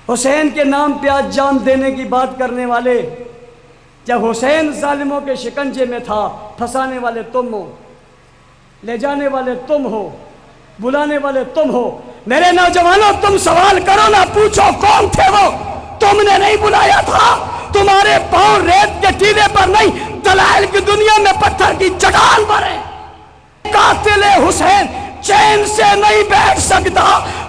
حسین کے نام پہ آج جان دینے کی بات کرنے والے، جب حسین ظالموں کے شکنجے میں تھا، پھنسانے والے تم ہو، لے جانے والے تم ہو، بلانے والے تم ہو۔ میرے نوجوانوں، تم سوال کرو نہ، پوچھو کون تھے وہ؟ تم نے نہیں بلایا تھا، تمہارے پاؤں ریت کے ٹیلے پر نہیں، دلائل کی دنیا میں پتھر کی چٹان پر ہے۔ قاتل حسین چین سے نہیں بیٹھ سکتا،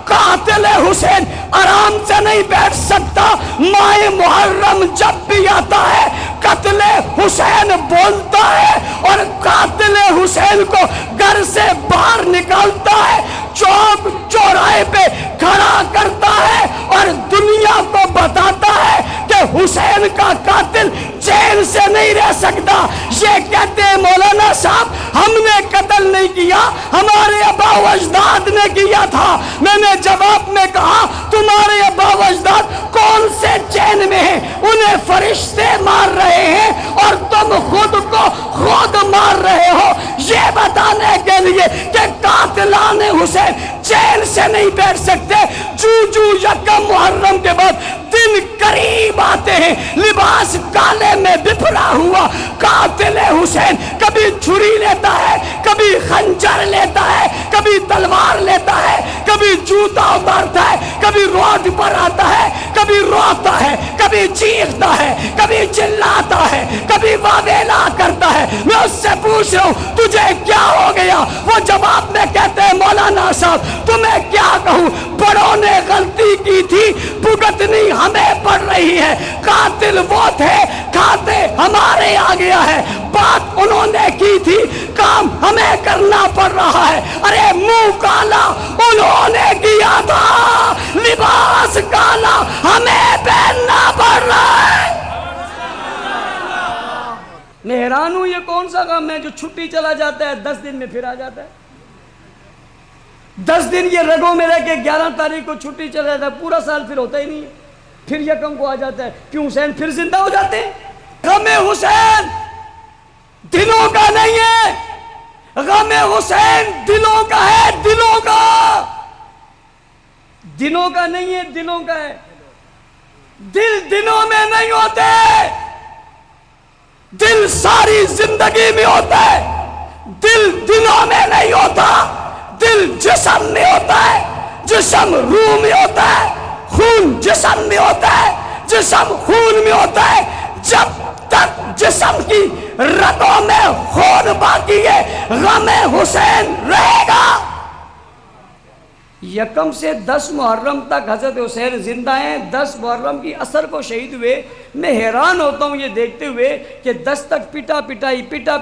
قاتل حسین آرام سے نہیں بیٹھ سکتا۔ ماہ محرم جب بھی آتا ہے، قاتل حسین بولتا ہے اور قاتل حسین کو گھر سے باہر نکالتا ہے، چوک چوراہے پہ کھڑا کرتا ہے اور دنیا کو بتاتا ہے کہ حسین کا قاتل چین سے نہیں رہ سکتا۔ یہ کہتے ہیں مولانا صاحب ہم نے قتل نہیں کیا، ہمارے آبا و اجداد نے کیا تھا۔ میں نے جواب میں کہا تمہارے آبا و اجداد کون سے چین میں ہیں؟ انہیں فرشتے مار رہے ہیں اور تم خود کو خود مار رہے ہو، یہ بتانے کے لیے کہ قاتلان حسین چین سے نہیں بیٹھ سکتے۔ جو یکم محرم کے بعد دن قریب آتے ہیں، لباس کالے میں بپھرا ہوا قاتل حسین کبھی چھری لیتا ہے، کبھی خنجر لیتا ہے، کبھی تلوار لیتا ہے، کبھی جوتا اتارتا ہے، کبھی روڈ پر آتا ہے، کبھی روتا ہے، کبھی چیختا ہے، کبھی چلاتا ہے، کبھی واویلا کرتا ہے۔ میں اس سے پوچھ رہا ہوں تجھے کیا ہو گیا؟ وہ جواب میں کہتے ہیں مولانا صاحب تمہیں کیا کہوں، بڑوں نے غلطی کی تھی، بھگتنی ہمیں پڑ رہی ہے۔ قاتل وہ تھے، کھاتے ہمارے آ گیا ہے، بات انہوں نے کی تھی، کام ہمیں کرنا پڑ رہا ہے۔ ارے منہ کالا انہوں نے کیا تھا، لباس کالا ہمیں پہننا پڑ رہا ہے۔ میں حیران ہوں یہ کون سا غم ہے جو چھٹی چلا جاتا ہے 10 دن میں پھر آ جاتا ہے؟ 10 دن یہ رگوں میں رہ کے 11 تاریخ کو چھٹی چلا جاتا ہے، پورا سال پھر ہوتا ہی نہیں ہے، پھر یکم کو آ جاتا ہے۔ کیوں؟ حسین پھر زندہ ہو جاتے ہیں۔ غم حسین دلوں کا نہیں ہے، غم حسین دلوں کا ہے، دلوں کا، دلوں کا نہیں ہے، دلوں کا ہے۔ دل دنوں میں نہیں ہوتے، دل ساری زندگی میں ہوتا ہے۔ دل دلوں میں نہیں ہوتا، دل جسم میں ہوتا ہے، جسم روح میں ہوتا ہے، خون جسم میں ہوتا ہے، جسم خون میں ہوتا ہے۔ جب تک جسم کی رگوں میں خون باقی ہے، غم حسین رہے گا۔ یکم سے 10 محرم تک حضرت حسین زندہ ہیں، 10 محرم کی عصر کو شہید ہوئے۔ میں حیران ہوتا ہوں یہ دیکھتے ہوئے کہ 10 تک پٹا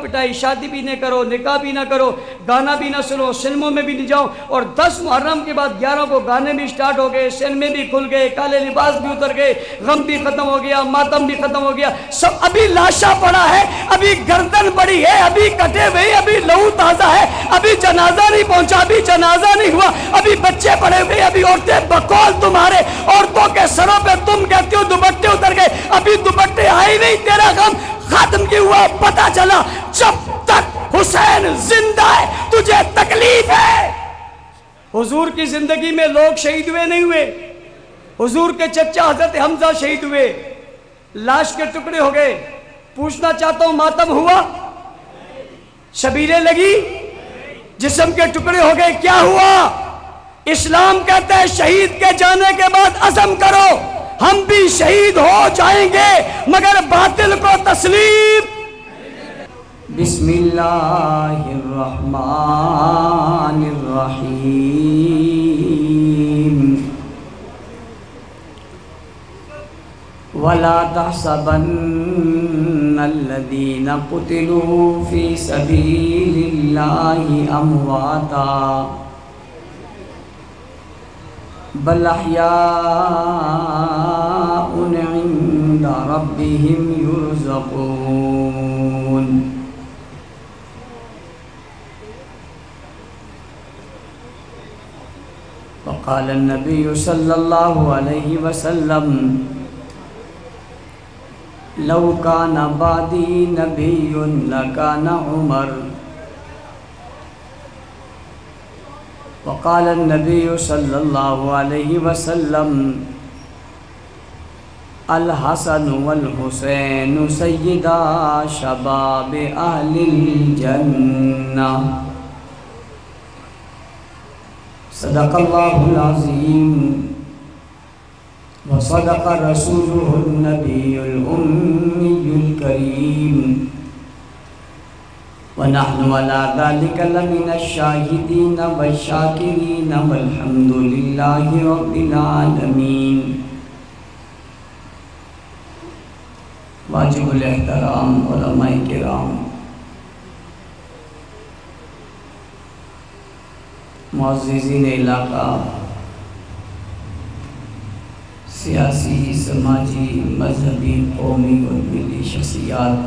پٹائی، شادی بھی نہ کرو، نکاح بھی نہ کرو، گانا بھی نہ سنو، سنموں میں بھی نہیں جاؤ، اور 10 محرم کے بعد 11 کو گانے بھی سٹارٹ ہو گئے، سنمے بھی کھل گئے، کالے لباس بھی اتر گئے، غم بھی ختم ہو گیا، ماتم بھی ختم ہو گیا، سب ابھی لاشا پڑا ہے، ابھی گردن پڑی ہے، ابھی کٹے ہوئے، ابھی لہو تازہ ہے، ابھی جنازہ نہیں پہنچا، ابھی جنازہ نہیں ہوا، ابھی بچے پڑے ہوئے، ابھی عورتیں بقول تمہارے عورتوں کے سروں پہ تم کہتے ہو دوپٹے اتر گئے، ابھی دوپٹے آئے نہیں، تیرا غم ختم کیا ہوا پتا چلا۔ جب تک حسین زندہ ہے تجھے تکلیف ہے۔ حضور کی زندگی میں لوگ شہید ہوئے نہیں ہوئے؟ حضور کے چچا حضرت حمزہ شہید ہوئے، لاش کے ٹکڑے ہو گئے۔ پوچھنا چاہتا ہوں ماتم ہوا؟ شبیریں لگی؟ جسم کے ٹکڑے ہو گئے، کیا ہوا؟ اسلام کہتا ہے شہید کے جانے کے بعد عزم کرو، ہم بھی شہید ہو جائیں گے مگر باطل کو تسلیم۔ بسم اللہ الرحمن الرحیم۔ وَلَا تَحْسَبَنَّ الَّذِينَ قُتِلُوا فِي سَبِيلِ اللَّهِ أَمْوَاتًا بل احیاء عند ربهم يرزقون۔ وقال النبي صلى الله عليه وسلم لو كان بعدي نبي لكان عمر۔ وقال النبي صلى الله عليه وسلم الحسن والحسین سیدا شباب اہل الجنہ۔ صدق اللہ العظیم وصدق رسولہ النبی الأمی الکریم ونحن على ذلك لمن الشاہدین والشاکرین والحمد للہ رب العالمین۔ واجب الاحترام علماء کرام، معززین علاقہ، سیاسی، سماجی، مذہبی، قومی اور ملی شخصیات،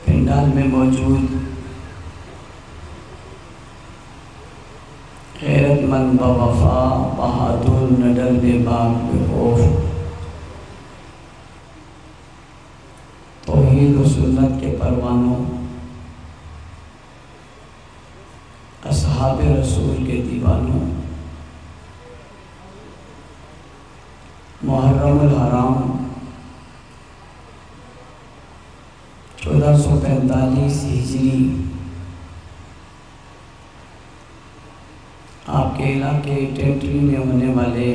پنڈال میں موجود غیرت مند بوفا، بہادر، نڈر بے باک بے خوف، توحید و سنت کے پروانوں، اصحاب رسول کے دیوانوں، محرم الحرام 1445 ہجری آپ کے علاقے ٹینٹری میں ہونے والے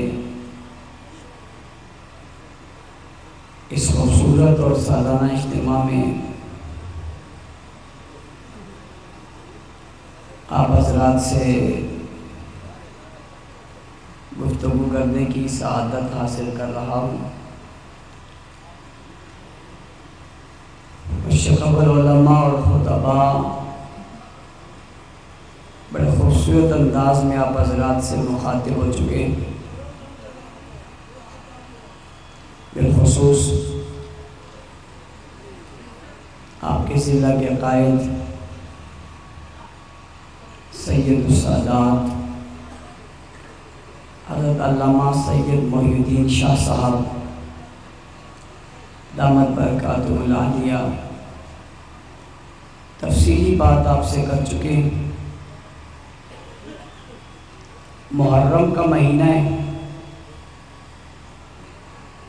اس خوبصورت اور سالانہ اجتماع میں آپ حضرات سے گفتگو کرنے کی سعادت حاصل کر رہا ہوں۔ قبل علماء اور خطباء بڑے خوبصورت انداز میں آپ حضرات سے مخاطب ہو چکے، بالخصوص آپ کے ضلع کے قائد سید السادات حضرت علامہ سید محی الدین شاہ صاحب دامت برکاتہ العالیہ تفصیلی بات آپ سے کر چکے۔ محرم کا مہینہ ہے،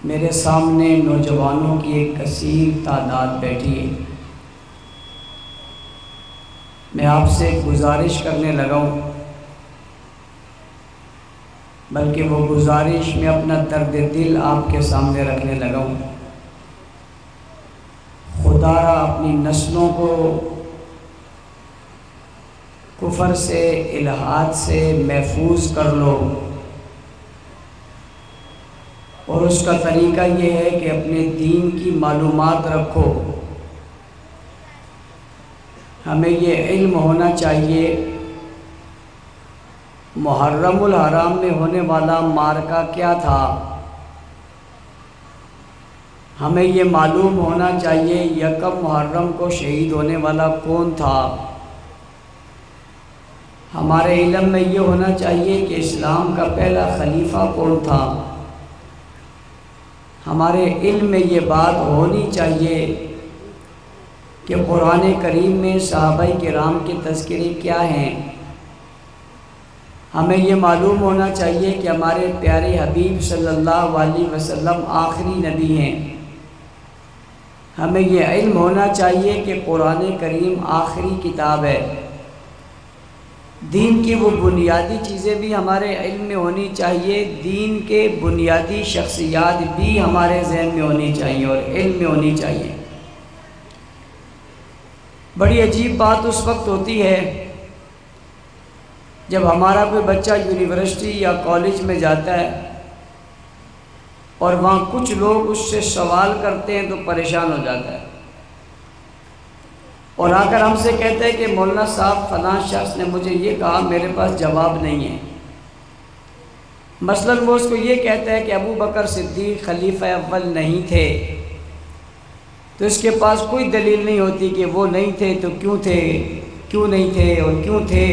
میرے سامنے نوجوانوں کی ایک کثیر تعداد بیٹھی ہے۔ میں آپ سے ایک گزارش کرنے لگا ہوں، بلکہ وہ گزارش میں اپنا درد دل آپ کے سامنے رکھنے لگا ہوں۔ خدا را اپنی نسلوں کو کفر سے، الحاد سے محفوظ کر لو، اور اس کا طریقہ یہ ہے کہ اپنے دین کی معلومات رکھو۔ ہمیں یہ علم ہونا چاہیے محرم الحرام میں ہونے والا معرکہ کیا تھا، ہمیں یہ معلوم ہونا چاہیے یکم محرم کو شہید ہونے والا کون تھا، ہمارے علم میں یہ ہونا چاہیے کہ اسلام کا پہلا خلیفہ کون تھا، ہمارے علم میں یہ بات ہونی چاہیے کہ قرآن کریم میں صحابہ کرام کے تذکرے کیا ہیں، ہمیں یہ معلوم ہونا چاہیے کہ ہمارے پیارے حبیب صلی اللہ علیہ وسلم آخری نبی ہیں، ہمیں یہ علم ہونا چاہیے کہ قرآن کریم آخری کتاب ہے۔ دین کی وہ بنیادی چیزیں بھی ہمارے علم میں ہونی چاہیے، دین کے بنیادی شخصیات بھی ہمارے ذہن میں ہونی چاہیے اور علم میں ہونی چاہیے۔ بڑی عجیب بات اس وقت ہوتی ہے جب ہمارا کوئی بچہ یونیورسٹی یا کالج میں جاتا ہے اور وہاں کچھ لوگ اس سے سوال کرتے ہیں تو پریشان ہو جاتا ہے، اور آ کر ہم سے کہتے ہیں کہ مولانا صاحب فلاں شخص نے مجھے یہ کہا، میرے پاس جواب نہیں ہے۔ مثلاً وہ اس کو یہ کہتا ہے کہ ابو بکر صدیق خلیفہ اول نہیں تھے، تو اس کے پاس کوئی دلیل نہیں ہوتی کہ وہ نہیں تھے تو کیوں تھے، کیوں نہیں تھے اور کیوں تھے۔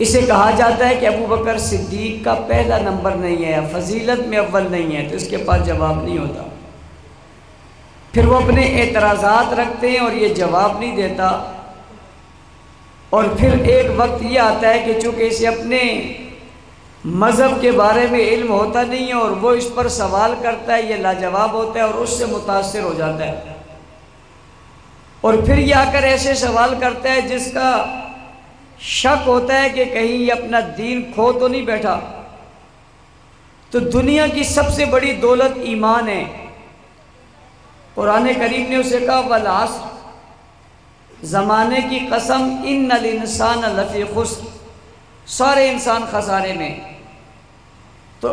اسے کہا جاتا ہے کہ ابو بکر صدیق کا پہلا نمبر نہیں ہے، فضیلت میں اول نہیں ہے، تو اس کے پاس جواب نہیں ہوتا۔ پھر وہ اپنے اعتراضات رکھتے ہیں اور یہ جواب نہیں دیتا اور پھر ایک وقت یہ آتا ہے کہ چونکہ اسے اپنے مذہب کے بارے میں علم ہوتا نہیں ہے اور وہ اس پر سوال کرتا ہے، یہ لاجواب ہوتا ہے اور اس سے متاثر ہو جاتا ہے، اور پھر یہ آ کر ایسے سوال کرتا ہے جس کا شک ہوتا ہے کہ کہیں یہ اپنا دین کھو تو نہیں بیٹھا۔ تو دنیا کی سب سے بڑی دولت ایمان ہے۔ قرآن کریم نے اسے کہا والعصر، زمانے کی قسم، ان الانسان لفی خسر، سارے انسان خسارے میں۔ تو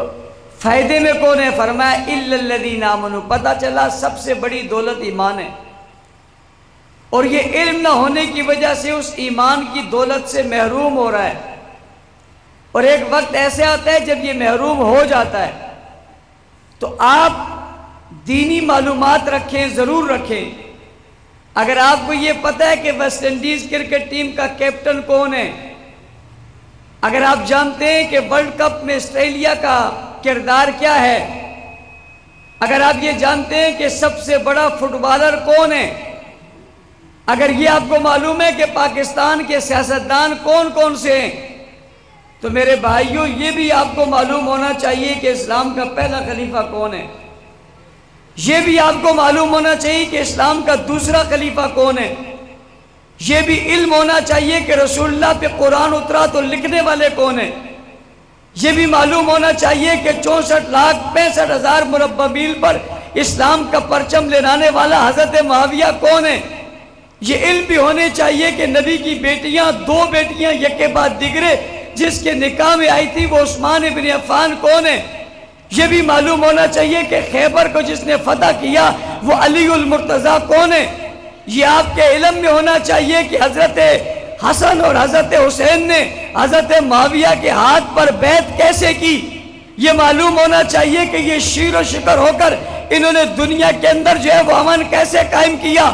فائدے میں کون ہے؟ فرمایا الا الذین آمنوا، پتہ چلا سب سے بڑی دولت ایمان ہے، اور یہ علم نہ ہونے کی وجہ سے اس ایمان کی دولت سے محروم ہو رہا ہے، اور ایک وقت ایسے آتا ہے جب یہ محروم ہو جاتا ہے۔ تو آپ دینی معلومات رکھیں، ضرور رکھیں۔ اگر آپ کو یہ پتہ ہے کہ ویسٹ انڈیز کرکٹ ٹیم کا کیپٹن کون ہے، اگر آپ جانتے ہیں کہ ورلڈ کپ میں آسٹریلیا کا کردار کیا ہے، اگر آپ یہ جانتے ہیں کہ سب سے بڑا فٹ بالر کون ہے، اگر یہ آپ کو معلوم ہے کہ پاکستان کے سیاستدان کون کون سے ہیں، تو میرے بھائیوں یہ بھی آپ کو معلوم ہونا چاہیے کہ اسلام کا پہلا خلیفہ کون ہے، یہ بھی آپ کو معلوم ہونا چاہیے کہ اسلام کا دوسرا خلیفہ کون ہے، یہ بھی علم ہونا چاہیے کہ رسول اللہ پہ قرآن اترا تو لکھنے والے کون ہیں، یہ بھی معلوم ہونا چاہیے کہ 64,65,000 مربع میل پر اسلام کا پرچم لہرانے والا حضرت معاویہ کون ہے، یہ علم بھی ہونے چاہیے کہ نبی کی بیٹیاں، 2 بیٹیاں یک کے بعد دیگرے جس کے نکاح میں آئی تھی وہ عثمان ابن عفان کون ہے، یہ بھی معلوم ہونا چاہیے کہ خیبر کو جس نے فتح کیا وہ علی المرتضیٰ کون ہے۔ یہ آپ کے علم میں ہونا چاہیے کہ حضرت حسن اور حضرت حسین نے حضرت معاویہ کے ہاتھ پر بیعت کیسے کی، یہ معلوم ہونا چاہیے کہ یہ شیر و شکر ہو کر انہوں نے دنیا کے اندر جو ہے وہ امن کیسے قائم کیا۔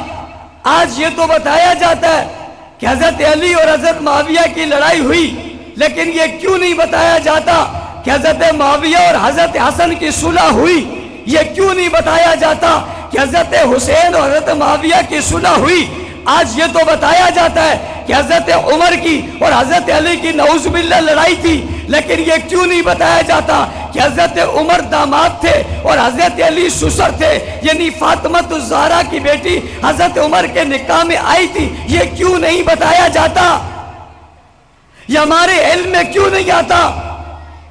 آج یہ تو بتایا جاتا ہے کہ حضرت علی اور حضرت معاویہ کی لڑائی ہوئی، لیکن یہ کیوں نہیں بتایا جاتا کہ حضرت معاویہ اور حضرت حسن کی صلح ہوئی، یہ کیوں نہیں بتایا جاتا کہ حضرت حسین اور حضرت معاویہ کی صلح ہوئی۔ آج یہ تو بتایا جاتا ہے کہ حضرت عمر کی اور حضرت علی کی نعوذ باللہ لڑائی تھی، لیکن یہ کیوں نہیں بتایا جاتا کہ حضرت عمر داماد تھے اور حضرت علی سسر تھے، یعنی فاطمہ الزہرا کی بیٹی حضرت عمر کے نکاح میں آئی تھی، یہ کیوں نہیں بتایا جاتا، یہ ہمارے علم میں کیوں نہیں آتا؟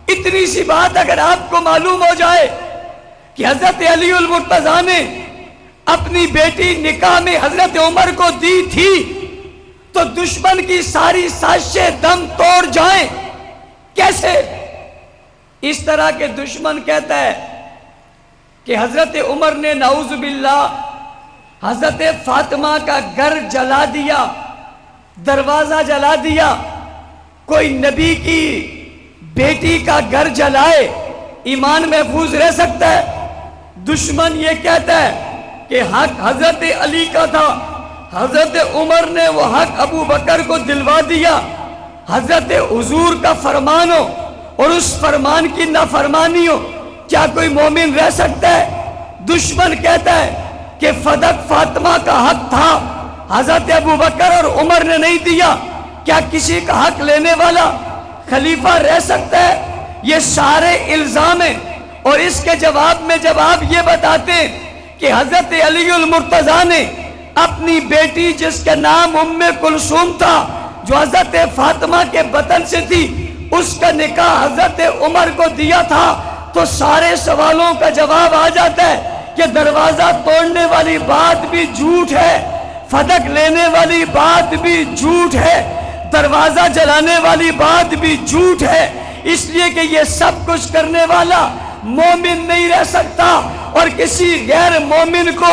اتنی سی بات اگر آپ کو معلوم ہو جائے کہ حضرت علی المرتضیٰ نے اپنی بیٹی نکاح میں حضرت عمر کو دی تھی، تو دشمن کی ساری سازشیں دم توڑ جائیں کیسے؟ اس طرح کے دشمن کہتا ہے کہ حضرت عمر نے نعوذ باللہ حضرت فاطمہ کا گھر جلا دیا، دروازہ جلا دیا۔ کوئی نبی کی بیٹی کا گھر جلائے ایمان محفوظ رہ سکتا ہے؟ دشمن یہ کہتا ہے کہ حق حضرت علی کا تھا، حضرت عمر نے وہ حق ابو بکر کو دلوا دیا، حضرت حضور کا فرمان ہو اور اس فرمان کی نافرمانی ہو، کیا کوئی مومن رہ سکتا ہے؟ دشمن کہتا ہے کہ فدق فاطمہ کا حق تھا، حضرت ابو بکر اور عمر نے نہیں دیا، کیا کسی کا حق لینے والا خلیفہ رہ سکتا ہے؟ یہ سارے الزام ہیں، اور اس کے جواب میں جب آپ یہ بتاتے ہیں کہ حضرت علی المرتضیٰ نے اپنی بیٹی جس کا نام ام کلثوم تھا، جو حضرت فاطمہ کے بطن سے تھی، اس کا نکاح حضرت عمر کو دیا تھا، تو سارے سوالوں کا جواب آ جاتا ہے کہ دروازہ توڑنے والی بات بھی جھوٹ ہے، فدق لینے والی بات بھی جھوٹ ہے، دروازہ جلانے والی بات بھی جھوٹ ہے، اس لیے کہ یہ سب کچھ کرنے والا مومن نہیں رہ سکتا، اور کسی غیر مومن کو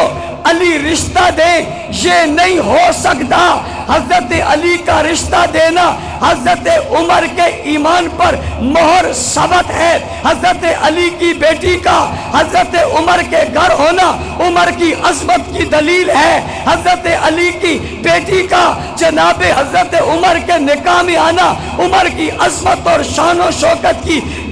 علی رشتہ دے یہ نہیں ہو سکتا۔ حضرت علی کا رشتہ دینا حضرت عمر کے ایمان پر مہر ثبت ہے، حضرت علی کی بیٹی کا حضرت عمر کے گھر ہونا عمر کی عظمت کی دلیل ہے، حضرت علی کی بیٹی کا جناب حضرت عمر کے نکاح میں آنا عمر کی عظمت اور شان و شوکت کی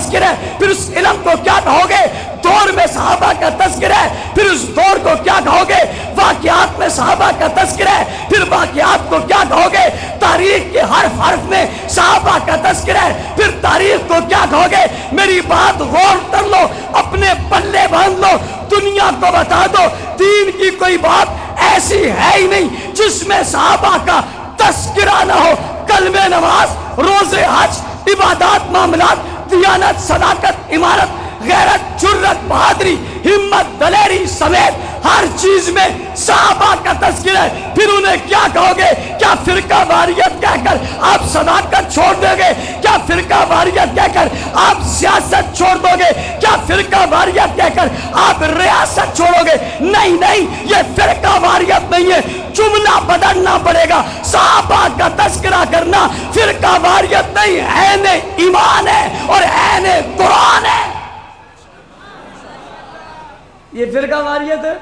تذکرہ ہے پھر اس علم کو کیا کہو گے؟ دور میں صحابہ کا تذکرہ ہے پھر اس دور کو کیا کہو گے؟ واقعات میں صحابہ کا تذکرہ ہے پھر واقعات کو کیا کہو گے؟ تاریخ کے حرف حرف میں صحابہ کا تذکرہ ہے پھر تاریخ کو کیا کہو گے؟ میری بات غور کر لو، اپنے پلے باندھ لو، دنیا کو بتا دو دین کی کوئی بات ایسی ہے ہی نہیں جس میں صحابہ کا تذکرہ نہ ہو۔ کلمہ نماز، روزے، حج، عبادات، معاملات، دیانت، صداقت، امانت، غیرت، جرت، بہادری، ہمت، دلیری سمیت ہر چیز میں صحابہ کا تذکرہ ہے۔ پھر انہیں کیا کہو گے؟ کیا فرقہ واریت کہہ کر آپ صداقت چھوڑ دو گے؟ کیا فرقہ واریت کہہ کر آپ سیاست چھوڑ دو گے؟ کیا فرقہ واریت کہہ کر آپ ریاست چھوڑو گے؟ نہیں نہیں، یہ فرقہ واریت نہیں ہے، جملہ بدلنا پڑے گا۔ صحابہ کا تذکرہ کرنا فرقہ واریت نہیں، عین ایمان ہے اور عین قرآن ہے۔ یہ فرقہ واریت ہے،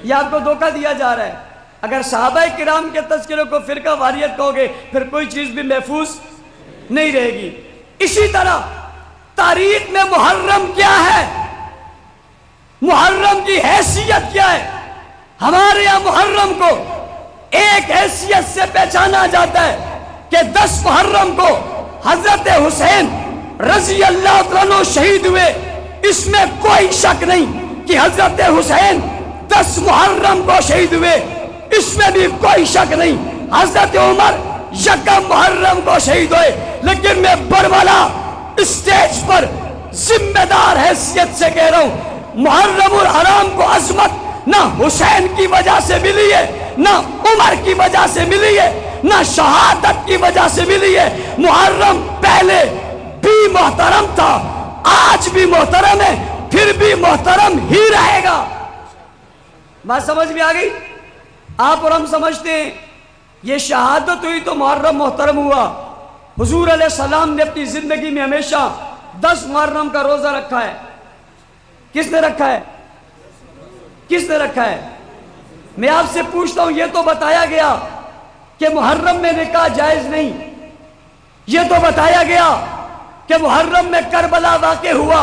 یہ آپ کو دھوکہ دیا جا رہا ہے۔ اگر صحابہ کرام کے تذکرے کو فرقہ واریت کہو گے پھر کوئی چیز بھی محفوظ نہیں رہے گی۔ اسی طرح تاریخ میں محرم کیا ہے؟ محرم کی حیثیت کیا ہے؟ ہمارے یہاں محرم کو ایک حیثیت سے پہچانا جاتا ہے کہ 10 محرم کو حضرت حسین رضی اللہ عنہ شہید ہوئے۔ اس میں کوئی شک نہیں کہ حضرت حسین 10 محرم کو شہید ہوئے، اس میں بھی کوئی شک نہیں۔ حضرت عمر 1 محرم کو شہید ہوئے، لیکن میں برملا اسٹیج پر ذمہ دار حیثیت سے کہہ رہا ہوں، محرم الحرام کو عظمت نہ حسین کی وجہ سے ملی ہے، نہ عمر کی وجہ سے ملی ہے، نہ شہادت کی وجہ سے ملی ہے۔ محرم پہلے بھی محترم تھا، آج بھی محترم ہے، پھر بھی محترم ہی رہے گا۔ بات سمجھ میں آ گئی؟ آپ اور ہم سمجھتے ہیں یہ شہادت ہوئی تو محرم محترم ہوا۔ حضور علیہ السلام نے اپنی زندگی میں ہمیشہ 10 محرم کا روزہ رکھا ہے۔ کس نے رکھا ہے؟ کس نے رکھا ہے؟ میں آپ سے پوچھتا ہوں، یہ تو بتایا گیا کہ محرم میں نکاح جائز نہیں، یہ تو بتایا گیا کہ محرم میں کربلا واقع ہوا،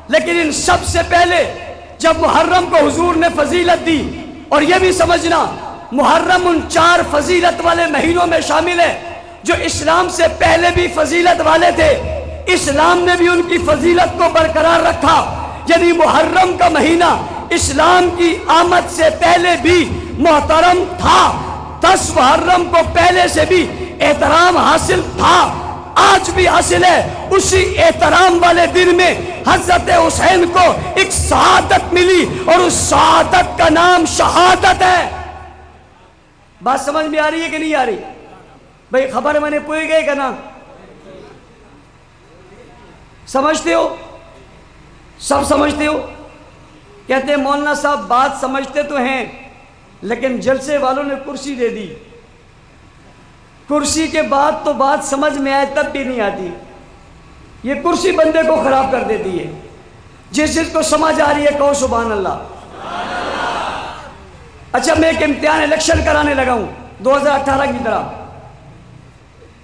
لیکن ان سب سے پہلے جب محرم کو حضور نے فضیلت دی، اور یہ بھی سمجھنا محرم ان 4 فضیلت والے مہینوں میں شامل ہے جو اسلام سے پہلے بھی فضیلت والے تھے، اسلام نے بھی ان کی فضیلت کو برقرار رکھا۔ یعنی محرم کا مہینہ اسلام کی آمد سے پہلے بھی محترم تھا، 10 محرم کو پہلے سے بھی احترام حاصل تھا، آج بھی حاصل ہے۔ اسی احترام والے دن میں حضرت حسین کو ایک شہادت ملی اور اس شہادت کا نام شہادت ہے۔ بات سمجھ میں آ رہی ہے کہ نہیں آ رہی؟ بھئی خبر میں نے پوئی گئے کہ نا؟ سمجھتے ہو؟ سب سمجھتے ہو؟ کہتے ہیں مولانا صاحب بات سمجھتے تو ہیں لیکن جلسے والوں نے کرسی دے دی، کرسی کے بعد تو بات سمجھ میں آئے تب بھی نہیں آتی، یہ کرسی بندے کو خراب کر دیتی ہے۔ جس چیز کو سمجھ آ رہی ہے کہو سبحان اللہ۔ اچھا میں ایک امتحان الیکشن کرانے لگا ہوں 2018 کی طرح،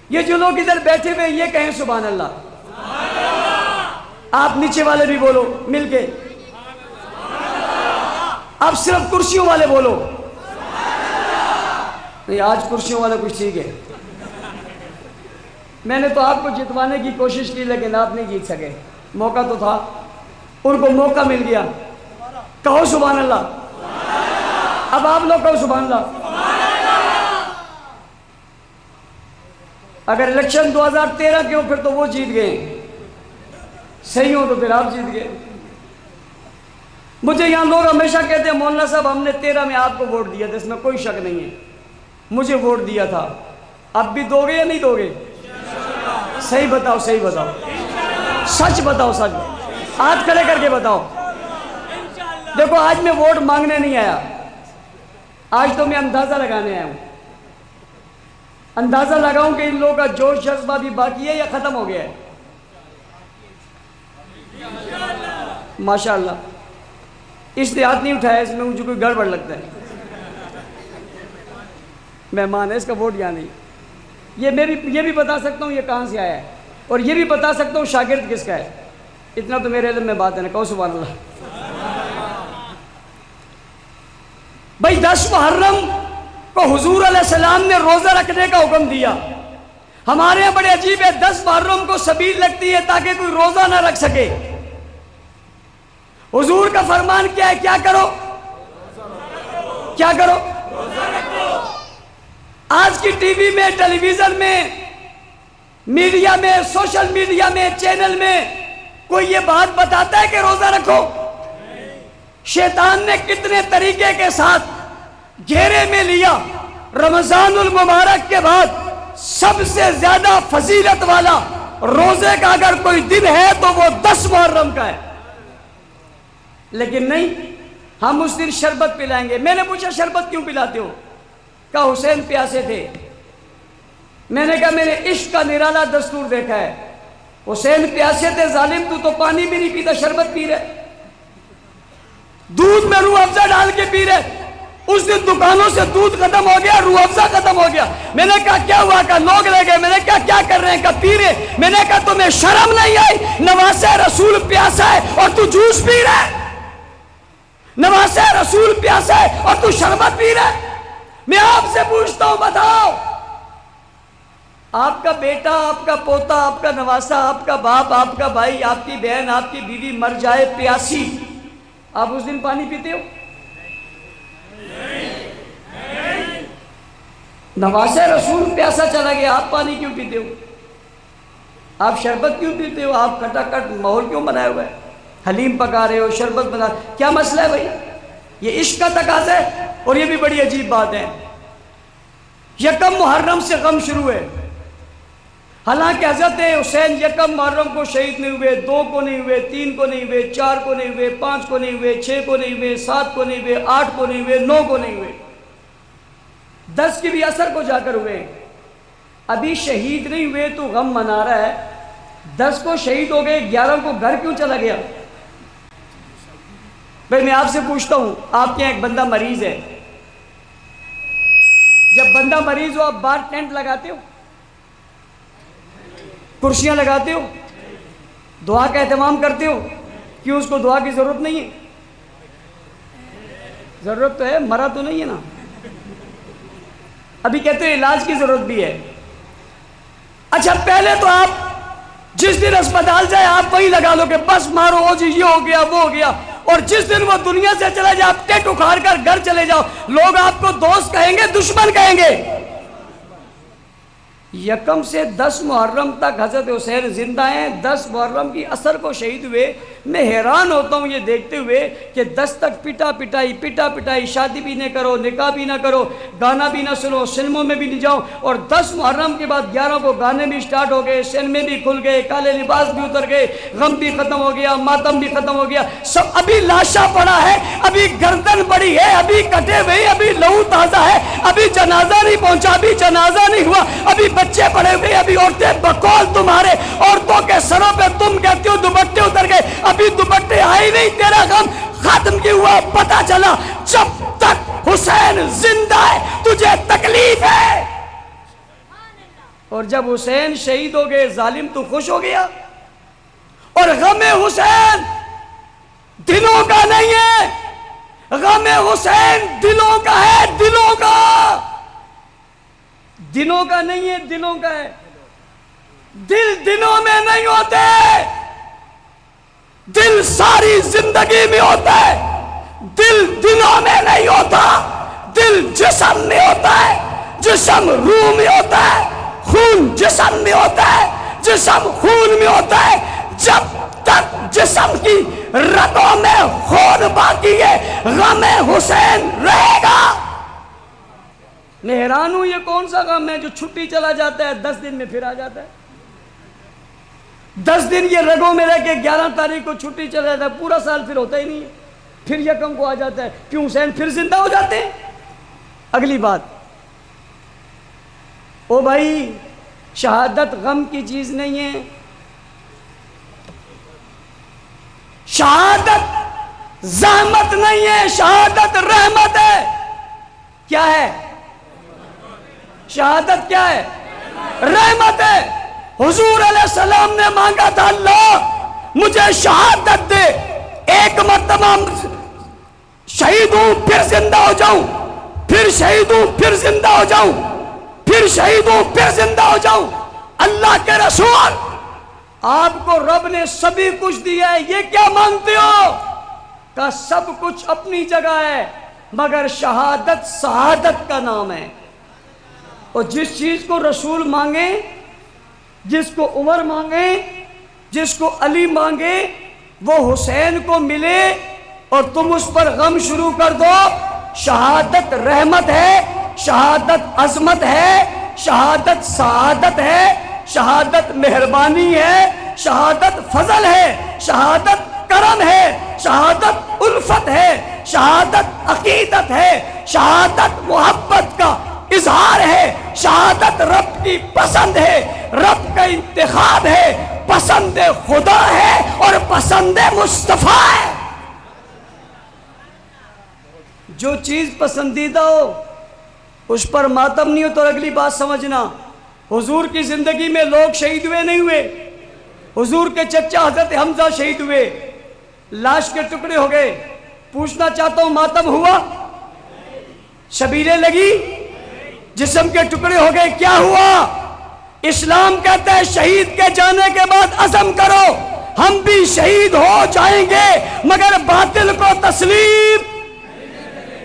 یہ جو لوگ ادھر بیٹھے ہوئے یہ کہیں سبحان اللہ، آپ نیچے والے بھی بولو مل کے، آپ صرف کرسیوں والے بولو، نہیں آج کرسیوں والا کچھ ٹھیک ہے، میں نے تو آپ کو جتوانے کی کوشش کی لیکن آپ نہیں جیت سکے، موقع تو تھا، ان کو موقع مل گیا، کہو سبحان اللہ۔ اب آپ لوگ کہو سبحان اللہ۔ اگر الیکشن 2013 کے ہو پھر تو وہ جیت گئے، صحیح ہو تو پھر آپ جیت گئے۔ مجھے یہاں لوگ ہمیشہ کہتے ہیں مولانا صاحب ہم نے 13 میں آپ کو ووٹ دیا تھا، اس میں کوئی شک نہیں ہے، مجھے ووٹ دیا تھا، اب بھی دو گے یا نہیں دو گے؟ صحیح بتاؤ، صحیح بتاؤ، سچ بتاؤ، سچ ہاتھ کھڑے کر کے بتاؤ۔ دیکھو آج میں ووٹ مانگنے نہیں آیا، آج تو میں اندازہ لگانے آیا ہوں، اندازہ لگاؤں کہ ان لوگوں کا جوش جذبہ بھی باقی ہے یا ختم ہو گیا ہے۔ ماشاءاللہ اس نے ہاتھ نہیں اٹھایا، اس میں مجھے کوئی گڑبڑ لگتا ہے، مہمان ہے اس کا ووٹ یہاں نہیں۔ یہ بھی بتا سکتا ہوں یہ کہاں سے آیا ہے، اور یہ بھی بتا سکتا ہوں شاگرد کس کا ہے۔ اتنا تو میرے علم میں بات ہے نا، کہو سبحان اللہ۔ بھائی 10 محرم کو حضور علیہ السلام نے روزہ رکھنے کا حکم دیا۔ ہمارے یہاں بڑے عجیب ہے، 10 محرم کو سبیل لگتی ہے تاکہ کوئی روزہ نہ رکھ سکے۔ حضور کا فرمان کیا ہے؟ کیا کرو؟ کیا کرو؟ آج کی ٹی وی میں، ٹیلی ویژن میں، میڈیا میں، سوشل میڈیا میں، چینل میں کوئی یہ بات بتاتا ہے کہ روزہ رکھو؟ شیطان نے کتنے طریقے کے ساتھ گھیرے میں لیا۔ رمضان المبارک کے بعد سب سے زیادہ فضیلت والا روزے کا اگر کوئی دن ہے تو وہ 10 محرم کا ہے، لیکن نہیں، ہم اس دن شربت پلائیں گے۔ میں نے پوچھا شربت کیوں پلاتے ہو؟ کہا حسین پیاسے تھے۔ میں نے کہا میں نے عشق کا نرالا دستور دیکھا ہے، حسین پیاسے تھے ظالم، تو پانی بھی نہیں پیتا، شربت پی رہے، دودھ میں روح افزا ڈال کے پی رہے۔ اس دن دکانوں سے دودھ ختم ہو گیا، روح افزا ختم ہو گیا۔ میں نے کہا کیا ہوا؟ کہا لوگ لے گئے۔ میں نے کہا کیا کر رہے ہیں؟ کہا پی رہے۔ میں نے کہا تمہیں شرم نہیں آئی؟ نواسہ رسول پیاسا ہے اور تو جوس پی رہا ہے، نواسہ رسول پیاسا ہے اور تو شربت پی رہا ہے۔ میں آپ سے پوچھتا ہوں، بتاؤ، آپ کا بیٹا، آپ کا پوتا، آپ کا نواسہ، آپ کا باپ، آپ کا بھائی، آپ کی بہن، آپ کی بیوی مر جائے پیاسی، آپ اس دن پانی پیتے ہو؟ نواسہ رسول پیاسا چلا گیا، آپ پانی کیوں پیتے ہو؟ آپ شربت کیوں پیتے ہو؟ آپ کھٹا کھٹ ماحول کیوں بنائے ہوئے ہیں؟ حلیم پکا رہے ہو، شربت بنا، کیا مسئلہ ہے بھائی؟ یہ عشق کا تقاضا ہے۔ اور یہ بھی بڑی عجیب بات ہے، یکم محرم سے غم شروع ہے، حالانکہ حضرت حسین یکم محرم کو شہید نہیں ہوئے، 2 کو نہیں ہوئے، 3 کو نہیں ہوئے، 4 کو نہیں ہوئے، 5 کو نہیں ہوئے، 6 کو نہیں ہوئے، 7 کو نہیں ہوئے، 8 کو نہیں ہوئے، 9 کو نہیں ہوئے، 10 کی بھی اثر کو جا کر ہوئے۔ ابھی شہید نہیں ہوئے تو غم منا رہا ہے، 10 کو شہید ہو گئے، 11 کو گھر کیوں چلا گیا؟ بھائی میں آپ سے پوچھتا ہوں، آپ کے یہاں ایک بندہ مریض ہے، جب بندہ مریض ہو آپ باہر ٹینٹ لگاتے ہو، کرسیاں لگاتے ہو، دعا کا اہتمام کرتے ہو؟ کیوں اس کو دعا کی ضرورت نہیں ہے؟ ضرورت تو ہے، مرا تو نہیں ہے نا۔ ابھی کہتے ہیں علاج کی ضرورت بھی ہے۔ اچھا پہلے تو آپ جس دن اسپتال جائے آپ وہی لگا لو کہ بس مارو، او جی یہ ہو گیا وہ ہو گیا، اور جس دن وہ دنیا سے چلا جائے آپ ٹیٹ اکھاڑ کر گھر چلے جاؤ، لوگ آپ کو دوست کہیں گے دشمن کہیں گے؟ یکم سے 10 محرم تک حضرت حسین زندہ ہیں، 10 محرم کی اثر کو شہید ہوئے۔ میں حیران ہوتا ہوں یہ دیکھتے ہوئے کہ 10 تک پٹا پٹائی، شادی بھی نہ کرو، نکاح بھی نہ کرو، گانا بھی نہ سنو، سنموں میں بھی نہیں جاؤ، اور 10 محرم کے بعد 11 کو گانے بھی سٹارٹ ہو گئے، سنمے بھی کھل گئے، کالے لباس بھی اتر گئے، غم بھی ختم ہو گیا، ماتم بھی ختم ہو گیا، سب ابھی لاشا پڑا ہے، ابھی گردن بڑی ہے، ابھی کٹے ہوئے، ابھی لہو تازہ ہے، ابھی جنازہ نہیں پہنچا، ابھی جنازہ نہیں ہوا، ابھی بچے پڑے ہوئے، ابھی عورتیں بقول تمہارے عورتوں کے سروں پہ تم کہتے ہو دوپٹے اتر گئے، ابھی دوپٹے آئے نہیں، تیرا غم ختم کیا ہوا؟ پتا چلا جب تک حسین زندہ ہے تجھے تکلیف ہے، اور جب حسین شہید ہو گئے ظالم تو خوش ہو گیا۔ اور غم حسین دلوں کا نہیں ہے، غم حسین دلوں کا ہے، دلوں کا، دلوں کا نہیں ہے، دلوں کا ہے۔ دل دلوں میں نہیں ہوتے، دل ساری زندگی میں ہوتا ہے، دل دلوں میں نہیں ہوتا، دل جسم میں ہوتا ہے، جسم روح میں ہوتا ہے، خون جسم میں ہوتا ہے، جسم خون میں ہوتا ہے۔ جب تک جسم کی رگوں میں خون باقی ہے غم حسین رہے گا۔ میں حیران ہوں یہ کون سا غم ہے جو چھٹی چلا جاتا ہے 10 دن میں پھر آ جاتا ہے؟ 10 دن یہ رگوں میں رہ کے 11 تاریخ کو چھٹی چلا جاتا ہے، پورا سال پھر ہوتا ہی نہیں ہے، پھر یکم کو آ جاتا ہے۔ کیوں؟ حسین پھر زندہ ہو جاتے ہیں۔ اگلی بات، او بھائی شہادت غم کی چیز نہیں ہے، شہادت زحمت نہیں ہے، شہادت رحمت ہے۔ کیا ہے شہادت؟ کیا ہے؟ رحمت ہے۔ حضور علیہ السلام نے مانگا تھا اللہ مجھے شہادت دے، ایک مرتبہ شہید ہوں پھر زندہ ہو جاؤں، پھر شہید ہوں پھر زندہ ہو جاؤں، پھر شہید ہوں پھر زندہ ہو جاؤں۔ اللہ کے رسول، آپ کو رب نے سبھی کچھ دیا ہے، یہ کیا مانتے ہو؟ کہ سب کچھ اپنی جگہ ہے، مگر شہادت سعادت کا نام ہے۔ اور جس چیز کو رسول مانگے، جس کو عمر مانگے، جس کو علی مانگے، وہ حسین کو ملے اور تم اس پر غم شروع کر دو، شہادت رحمت ہے، شہادت عظمت ہے، شہادت سعادت ہے، شہادت مہربانی ہے، شہادت فضل ہے، شہادت کرم ہے، شہادت الفت ہے، شہادت عقیدت ہے، شہادت محبت کا اظہار ہے، شہادت رب کی پسند ہے، رب کا انتخاب ہے، پسند خدا ہے اور پسند مصطفیٰ ہے۔ جو چیز پسندیدہ ہو اس پر ماتم نہیں ہو تو اگلی بات سمجھنا، حضور کی زندگی میں لوگ شہید ہوئے نہیں ہوئے؟ حضور کے چچا حضرت حمزہ شہید ہوئے، لاش کے ٹکڑے ہو گئے، پوچھنا چاہتا ہوں ماتم ہوا؟ شبیلیں لگی؟ جسم کے ٹکڑے ہو گئے، کیا ہوا؟ اسلام کہتا ہے شہید کے جانے کے بعد عزم کرو، ہم بھی شہید ہو جائیں گے مگر باطل کو تسلیم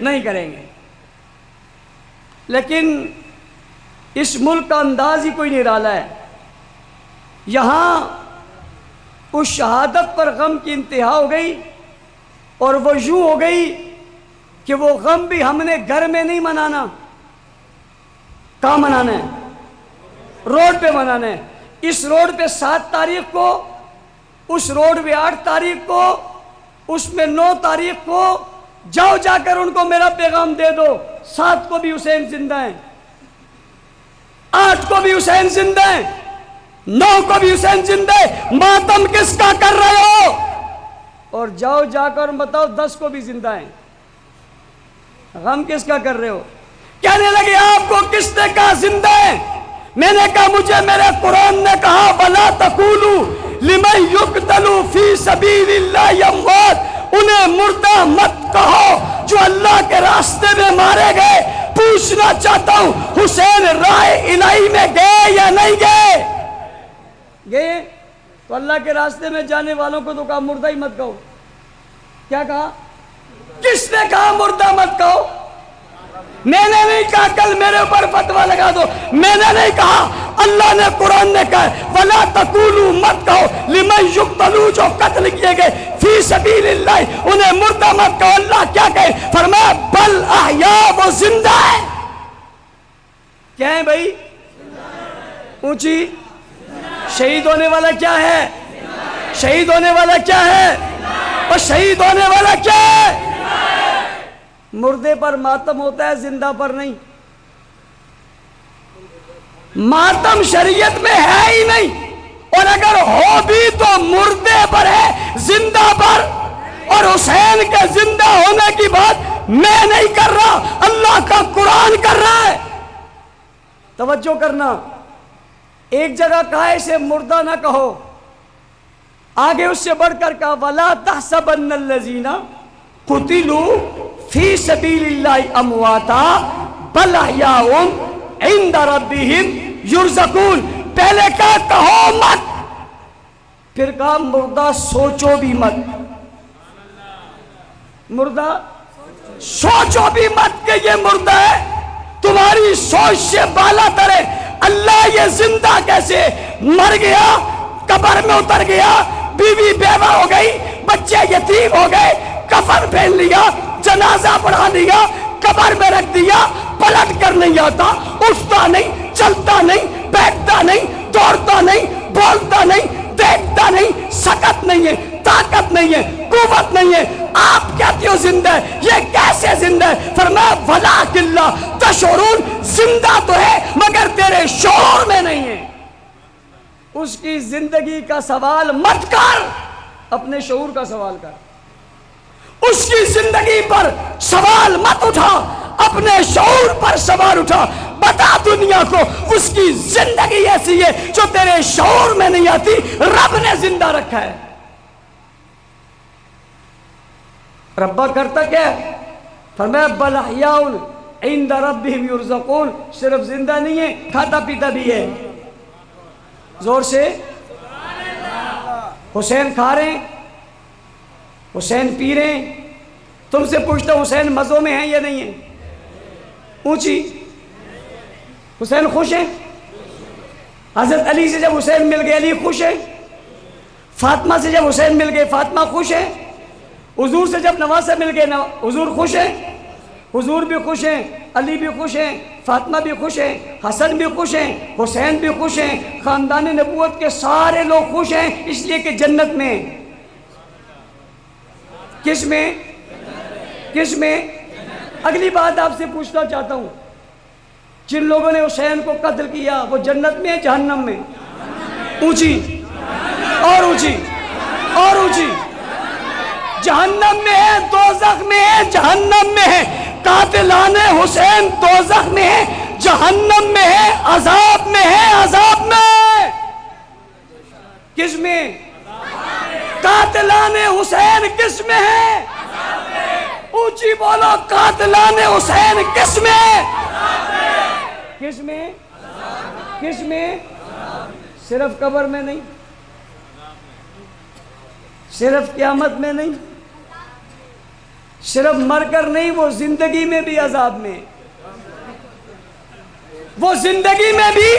نہیں کریں گے۔ لیکن اس ملک کا انداز ہی کوئی نرالا ہے، یہاں اس شہادت پر غم کی انتہا ہو گئی، اور وہ یوں ہو گئی کہ وہ غم بھی ہم نے گھر میں نہیں منانا، کہاں منانا ہے؟ روڈ پہ منانا ہے۔ اس روڈ پہ 7 تاریخ کو، اس روڈ پہ 8 تاریخ کو، اس میں 9 تاریخ کو جاؤ، جا کر ان کو میرا پیغام دے دو، 7 کو بھی حسین زندہ ہیں، 8 کو بھی حسین زندہ ہیں، 9 کو بھی حسین زندہ ہے، ماتم کس کا کر رہے ہو؟ اور جاؤ جا کر بتاؤ 10 کو بھی زندہ ہیں، غم کس کا کر رہے ہو؟ کہنے لگے آپ کو کس نے کہا زندہ ہے؟ میں نے کہا مجھے میرے قرآن نے کہا وَلَا تَقُولُوا لِمَنْ يُقْتَلُوا فِي سَبِيلِ اللَّهِ أَمْوَاتٌ، انہیں مردہ مت کہو جو اللہ کے راستے میں مارے گئے۔ پوچھنا چاہتا ہوں حسین راہ الہی میں گئے یا نہیں گئے؟ گئے تو اللہ کے راستے میں جانے والوں کو تو کہا مردہ ہی مت کہو۔ کیا کہا؟ کس نے کہا مردہ مت کہو؟ میں نے نہیں کہا کل میرے اوپر فتویٰ لگا دو، میں نے نہیں کہا، اللہ نے قرآن نے کہا وَلَا تَقُولُوا مت کہو لِمَنْ يُقْتَلُوا جو قتل کیے گئے فی سبیل اللہ، انہیں مردہ مت کہو۔ اللہ کیا کہے؟ فرمایا بل احیاء، وہ زندہ ہے۔ کیا ہے بھائی؟ اونچی شہید ہونے والا کیا ہے؟ شہید ہونے والا کیا ہے؟ اور شہید ہونے والا کیا ہے؟ مردے پر ماتم ہوتا ہے، زندہ پر نہیں۔ ماتم شریعت میں ہے ہی نہیں، اور اگر ہو بھی تو مردے پر ہے، زندہ پر۔ اور حسین کے زندہ ہونے کی بات میں نہیں کر رہا، اللہ کا قرآن کر رہا ہے۔ توجہ کرنا، ایک جگہ کہا اسے مردہ نہ کہو، آگے اس سے بڑھ کر کہا وَلَا تَحْسَبَنَّ الَّذِينَ قُتِلُوا فی سبیل اللہ امواتا بل احیاء عند ربہم یرزقون۔ پہلے کہا کہو مت، پھر کہا مردہ سوچو بھی مت، مردہ سوچو بھی مت کہ یہ مردہ ہے، تمہاری سوچ سے بالا تر ہے۔ اللہ یہ زندہ کیسے؟ مر گیا، قبر میں اتر گیا، بیوی بیوہ ہو گئی، بچے یتیم ہو گئے، کفن پہن لیا، جنازہ پڑھا لیا، قبر میں رکھ دیا، پلٹ کر نہیں آتا، اٹھتا نہیں، چلتا نہیں، بیٹھتا نہیں، دوڑتا نہیں، بولتا نہیں، دیکھتا نہیں، سکت نہیں ہے، طاقت نہیں ہے، قوت نہیں ہے، آپ کہتے ہو زندہ ہے، یہ کیسے زندہ ہے؟ فرمایا وَلَٰكِن لَا تَشْعُرُونَ، زندہ تو ہے مگر تیرے شعور میں نہیں ہے۔ اس کی زندگی کا سوال مت کر، اپنے شعور کا سوال کر۔ اس کی زندگی پر سوال مت اٹھا، اپنے شعور پر سوال اٹھا۔ بتا دنیا کو اس کی زندگی ایسی ہے جو تیرے شعور میں نہیں آتی، رب نے زندہ رکھا ہے۔ ربا کرتا کیا ہے؟ فرمایا بل احیاء عند ربہم یرزقون، صرف زندہ نہیں ہے، کھاتا پیتا بھی ہے۔ زور سے حسین کھا رہے ہیں، حسین پی رہے ہیں۔ تم سے پوچھتا ہوں حسین مزوں میں ہیں یا نہیں ہیں؟ اونچی حسین خوش ہیں؟ حضرت علی سے جب حسین مل گئے علی خوش ہے؟ فاطمہ سے جب حسین مل گئے فاطمہ خوش ہے؟ حضور سے جب نواسہ مل گئے حضور خوش ہیں؟ حضور بھی خوش ہیں، علی بھی خوش ہیں، فاطمہ بھی خوش ہیں، حسن بھی خوش ہیں، حسین بھی خوش ہیں، خاندان نبوت کے سارے لوگ خوش ہیں، اس لیے کہ جنت میں۔ کس میں؟ کس میں؟ اگلی بات آپ سے پوچھنا چاہتا ہوں، جن لوگوں نے حسین کو قتل کیا وہ جنت میں ہے جہنم میں؟ اونچی اور اونچی اور اونچی۔ جہنم میں ہے، دوزخ میں ہے، جہنم میں ہے۔ قاتلان حسین دوزخ میں ہے، جہنم میں ہے، عذاب میں ہے، عذاب میں۔ کس میں؟ قاتلان حسین کس میں ہے؟ اونچی بولو، قاتلان حسین کس میں؟ کس میں؟ کس میں؟ صرف قبر میں نہیں، صرف قیامت میں نہیں، صرف مر کر نہیں، وہ زندگی میں بھی عذاب میں، وہ زندگی میں بھی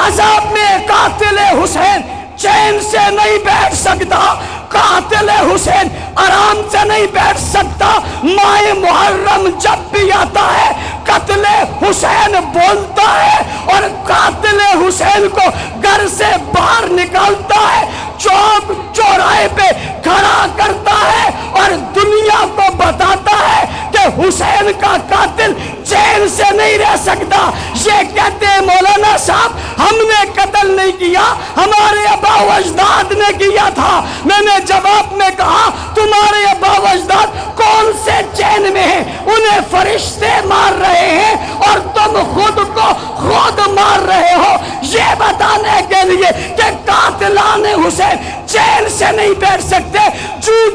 عذاب میں۔ قاتل حسین چین سے نہیں بیٹھ سکتا، قاتل حسین آرام سے نہیں بیٹھ سکتا۔ ماہ محرم جب بھی آتا ہے قاتل حسین بولتا ہے اور قاتل حسین کو گھر سے باہر نکالتا ہے، چوک چوراہے پہ کھڑا کرتا ہے اور دنیا کو بتاتا ہے کہ حسین کا قاتل چین سے نہیں رہ سکتا۔ یہ کہتے ہیں مولانا صاحب ہم نے قتل نہیں کیا، ہمارے آبا و اجداد نے کیا تھا۔ میں نے جواب میں کہا تمہارے آبا و اجداد کون سے چین میں ہیں؟ انہیں فرشتے مار رہے ہیں اور تم خود کو خود مار رہے ہو، یہ بتانے کے لیے کہ قاتلان حسین چین سے نہیں بیٹھ سکتے۔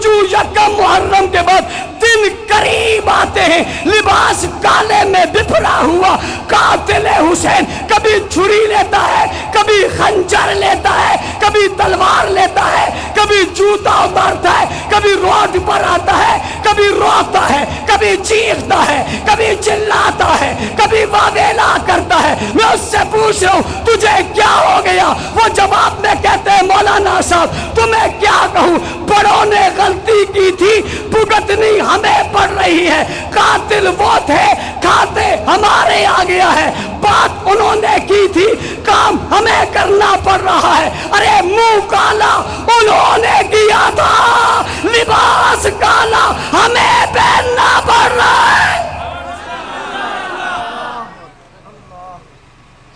جو یکم محرم کے بعد دن قریب آتے ہیں، لباس کالے میں بپھرا ہوا قاتل حسین کبھی چھری لیتا ہے، کبھی خنجر لیتا ہے، کبھی تلوار لیتا ہے، کبھی جوتا اتارتا ہے، کبھی روڈ پر آتا ہے، کبھی روتا ہے، کبھی چیختا ہے، کبھی چلاتا ہے، کبھی واویلا کرتا ہے۔ میں اس سے پوچھ رہا ہوں تجھے کیا ہو گیا؟ وہ جواب میں کہتے ہیں مولانا صاحب تمہیں کیا کہوں، بڑوں نے غلطی کی تھی، بھگتنی ہمیں پڑ رہی ہے۔ قاتل وہ تھے، کھاتے ہمارے آ گیا ہے، بات انہوں نے کی تھی، کام ہمیں کرنا پڑ رہا ہے۔ ارے منہ کالا انہوں نے کیا تھا، لباس کالا ہمیں پہننا پڑ رہا ہے۔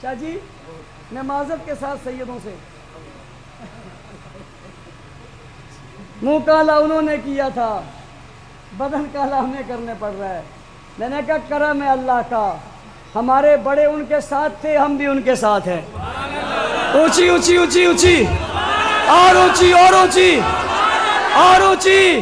شاہ جی میں معذرت کے ساتھ سیدوں سے، منہ کالا انہوں نے کیا تھا، بدن کالا ہمیں کرنے پڑ رہا ہے۔ میں نے کہا کرم ہے اللہ کا، ہمارے بڑے ان کے ساتھ تھے، ہم بھی ان کے ساتھ ہیں۔ اونچی اونچی اونچی اونچی اور اونچی اور اونچی اور اونچی۔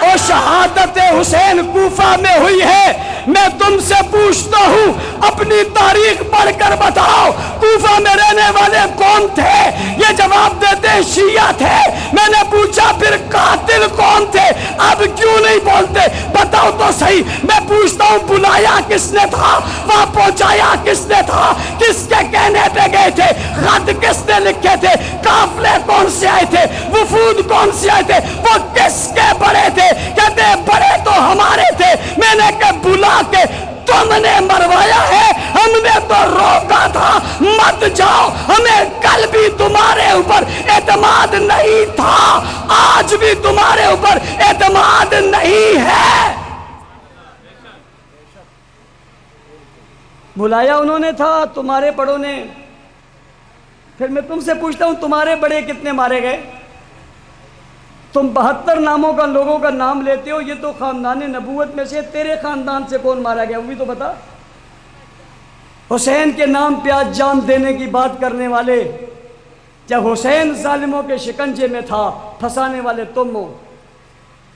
اور شہادت حسین کوفہ میں ہوئی ہے۔ میں تم سے پوچھتا ہوں اپنی تاریخ پڑھ کر بتاؤ کوفہ میں رہنے والے کون تھے؟ یہ جواب دیتے شیعہ تھے۔ میں نے پوچھا پھر قاتل کون تھے؟ اب کیوں نہیں بولتے؟ بتاؤ تو صحیح۔ میں پوچھتا ہوں بلایا کس نے تھا؟ وہاں پہنچایا کس نے تھا؟ کس کے کہنے پہ گئے تھے؟ خط کس نے لکھے تھے؟ قافلے کون سے آئے تھے؟ وفود کون سے آئے تھے؟ وہ کس کے بڑے تھے؟ کہتے ہیں بڑے تو ہمارے تھے۔ میں نے کہا بلا کہ تم نے مروایا ہے، ہم نے تو روکا تھا مت جاؤ، ہمیں کل بھی تمہارے اوپر اعتماد نہیں تھا، آج بھی تمہارے اوپر اعتماد نہیں ہے۔ بلایا انہوں نے تھا، تمہارے بڑوں نے۔ پھر میں تم سے پوچھتا ہوں تمہارے بڑے کتنے مارے گئے؟ تم 72 ناموں کا لوگوں کا نام لیتے ہو، یہ تو خاندان نبوت میں سے تیرے خاندان سے کون مارا گیا وہ بھی تو بتا۔ حسین کے نام پہ آج جان دینے کی بات کرنے والے، جب حسین ظالموں کے شکنجے میں تھا، پھنسانے والے تم ہو۔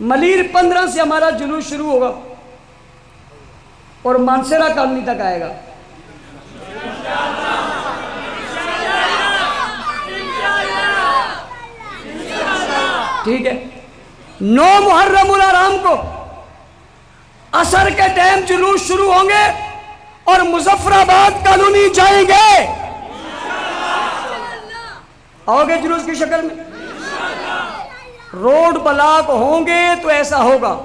ملیر 15 سے ہمارا جلوس شروع ہوگا اور مانسیرا کالونی تک آئے گا. ٹھیک ہے. 9 محرم الحرام کو عصر کے ٹائم جلوس شروع ہوں گے اور مظفر آباد کالونی جائیں گے. آؤ گے جلوس کی شکل میں؟ روڈ بلاک ہوں گے تو ایسا ہوگا.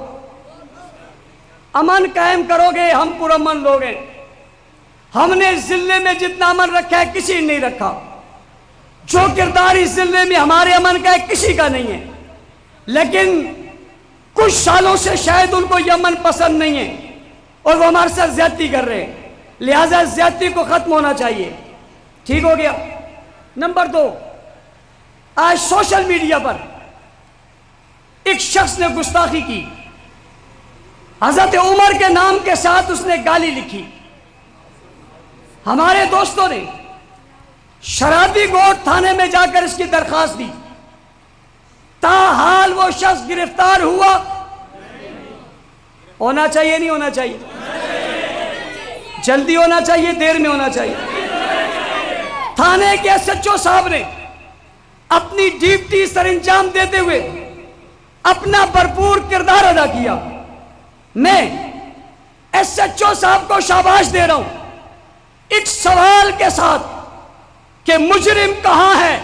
امن قائم کرو گے، ہم پرامن لوگ ہیں. ہم نے اس ضلع میں جتنا امن رکھا ہے کسی نے نہیں رکھا. جو کردار اس ضلع میں ہمارے امن کا ہے کسی کا نہیں ہے. لیکن کچھ سالوں سے شاید ان کو یہ امن پسند نہیں ہے اور وہ ہمارے ساتھ زیادتی کر رہے ہیں. لہذا زیادتی کو ختم ہونا چاہیے. ٹھیک ہو گیا. نمبر 2، آج سوشل میڈیا پر ایک شخص نے گستاخی کی. حضرت عمر کے نام کے ساتھ اس نے گالی لکھی. ہمارے دوستوں نے شرابی گوٹ تھانے میں جا کر اس کی درخواست دی. تاحال وہ شخص گرفتار ہوا. ہونا چاہیے نہیں ہونا چاہیے؟ جلدی ہونا چاہیے دیر میں ہونا چاہیے؟ تھانے کے ایس ایچ او صاحب نے اپنی ڈیوٹی سر انجام دیتے ہوئے اپنا بھرپور کردار ادا کیا. میں ایس ایچ او صاحب کو شاباش دے رہا ہوں ایک سوال کے ساتھ کہ مجرم کہاں ہے؟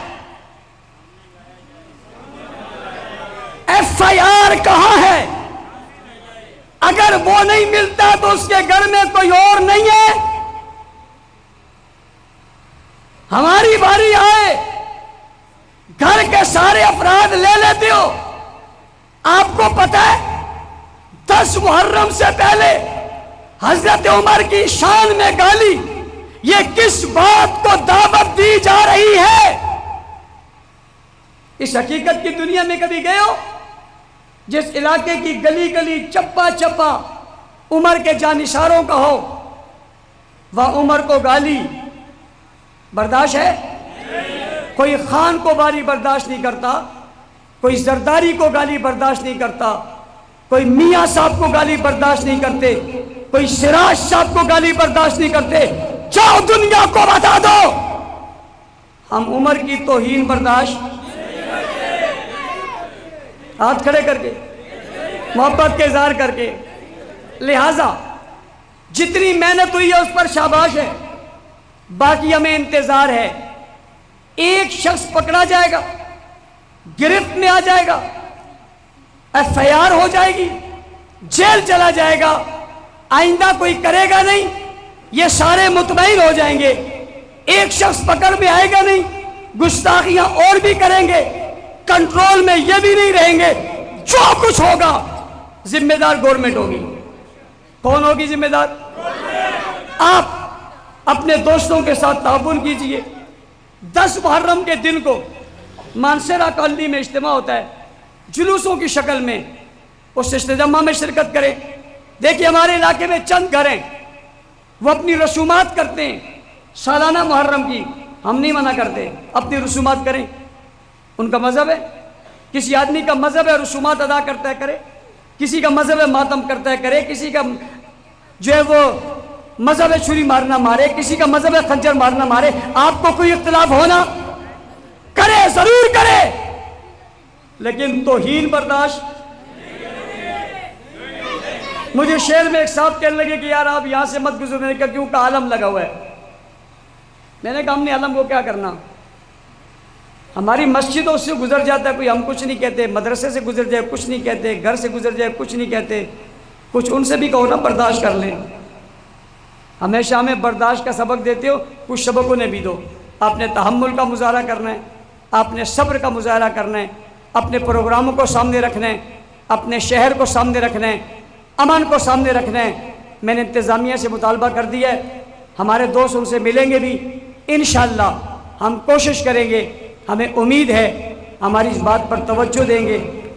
ایف آئی آر کہاں ہے؟ اگر وہ نہیں ملتا تو اس کے گھر میں کوئی اور نہیں ہے. ہماری باری آئے گھر کے سارے افراد لے لیتے ہو. آپ کو پتہ ہے 10 محرم سے پہلے حضرت عمر کی شان میں گالی، یہ کس بات کو دعوت دی جا رہی ہے؟ اس حقیقت کی دنیا میں کبھی گئے ہو جس علاقے کی گلی گلی چپا چپا عمر کے جانشاروں کا ہو، وہ عمر کو گالی برداشت ہے؟ کوئی خان کو گالی برداشت نہیں کرتا، کوئی زرداری کو گالی برداشت نہیں کرتا، کوئی میاں صاحب کو گالی برداشت نہیں کرتے، کوئی سراج صاحب کو گالی برداشت نہیں کرتے. جاؤ دنیا کو بتا دو ہم عمر کی توہین برداشت. ہاتھ کھڑے کر کے محبت کے اظہار کر کے. لہذا جتنی محنت ہوئی ہے اس پر شاباش ہے. باقی ہمیں انتظار ہے. ایک شخص پکڑا جائے گا، گرفت میں آ جائے گا، ایف آئی آر ہو جائے گی، جیل چلا جائے گا، آئندہ کوئی کرے گا نہیں، یہ سارے مطمئن ہو جائیں گے. ایک شخص پکڑ میں آئے گا نہیں، گستاخیاں اور بھی کریں گے، کنٹرول میں یہ بھی نہیں رہیں گے. جو کچھ ہوگا ذمہ دار گورنمنٹ ہوگی. کون ہوگی ذمہ دار؟ آپ اپنے دوستوں کے ساتھ تعاون کیجئے. 10 محرم کے دن کو مانسیرا کالونی میں اجتماع ہوتا ہے جلوسوں کی شکل میں. اس اجتماع میں شرکت کریں. دیکھیے ہمارے علاقے میں چند گھر ہیں وہ اپنی رسومات کرتے ہیں سالانہ محرم کی. ہم نہیں منع کرتے، اپنی رسومات کریں، ان کا مذہب ہے. کسی آدمی کا مذہب ہے رسومات ادا کرتا ہے کرے، کسی کا مذہب ہے ماتم کرتا ہے کرے، کسی کا جو ہے وہ مذہب ہے چھری مارنا مارے، کسی کا مذہب ہے خنجر مارنا مارے. آپ کو کوئی اختلاف ہونا کرے، ضرور کرے، لیکن توہین برداشت. مجھے شہر میں ایک صاحب کہنے لگے کہ یار آپ یہاں سے مت گزرنے کا کیوں کا عالم لگا ہوا ہے. میں نے کہا ہم نے عالم کو کیا کرنا، ہماری مسجدوں سے گزر جاتا ہے کوئی ہم کچھ نہیں کہتے، مدرسے سے گزر جائے کچھ نہیں کہتے، گھر سے گزر جائے کچھ نہیں کہتے. کچھ ان سے بھی کہو نا برداشت کر لیں. ہمیشہ ہمیں برداشت کا سبق دیتے ہو، کچھ سبق انہیں بھی دو. آپ نے تحمل کا مظاہرہ کرنا ہے، آپ نے صبر کا مظاہرہ کرنا ہے، اپنے پروگراموں کو سامنے رکھنا ہے، اپنے شہر کو سامنے رکھنا ہے، امن کو سامنے رکھنا ہے. میں نے انتظامیہ سے مطالبہ کر دیا ہے، ہمارے دوست ان سے ملیں گے بھی انشاءاللہ. ہم کوشش کریں گے، ہمیں امید ہے ہماری اس بات پر توجہ دیں گے.